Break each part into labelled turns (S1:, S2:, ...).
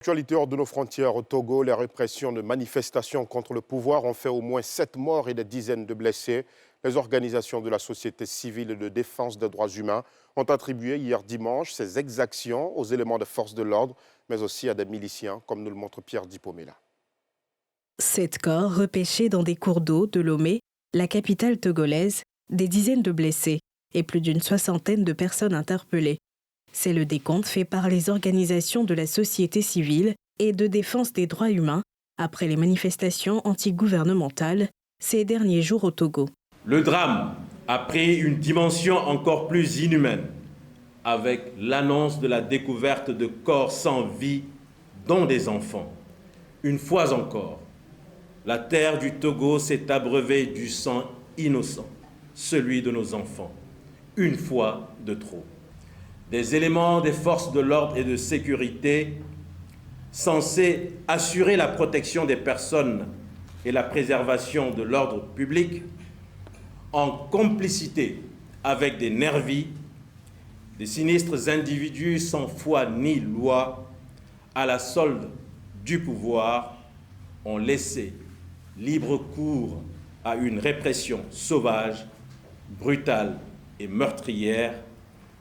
S1: Actualité hors de nos frontières au Togo, les répressions de manifestations contre le pouvoir ont fait au moins 7 morts et des dizaines de blessés. Les organisations de la société civile et de défense des droits humains ont attribué hier dimanche ces exactions aux éléments de force de l'ordre, mais aussi à des miliciens, comme nous le montre Pierre Dipomela.
S2: 7 corps repêchés dans des cours d'eau de Lomé, la capitale togolaise, des dizaines de blessés et plus d'une soixantaine de personnes interpellées. C'est le décompte fait par les organisations de la société civile et de défense des droits humains après les manifestations antigouvernementales ces derniers jours au Togo.
S3: Le drame a pris une dimension encore plus inhumaine avec l'annonce de la découverte de corps sans vie, dont des enfants. Une fois encore, la terre du Togo s'est abreuvée du sang innocent, celui de nos enfants, une fois de trop. Des éléments des forces de l'ordre et de sécurité censés assurer la protection des personnes et la préservation de l'ordre public, en complicité avec des nervis, des sinistres individus sans foi ni loi, à la solde du pouvoir, ont laissé libre cours à une répression sauvage, brutale et meurtrière,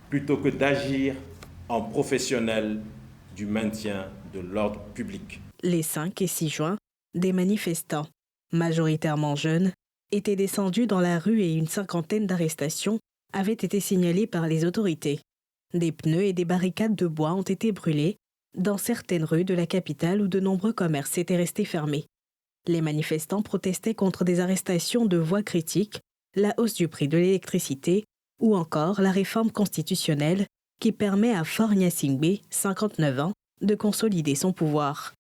S3: plutôt que d'agir en professionnels du maintien de l'ordre public.
S2: Les 5 et 6 juin, des manifestants, majoritairement jeunes, étaient descendus dans la rue et une cinquantaine d'arrestations avaient été signalées par les autorités. Des pneus et des barricades de bois ont été brûlés dans certaines rues de la capitale où de nombreux commerces étaient restés fermés. Les manifestants protestaient contre des arrestations de voies critiques, la hausse du prix de l'électricité ou encore la réforme constitutionnelle qui permet à Faure Gnassingbé, 59 ans, de consolider son pouvoir.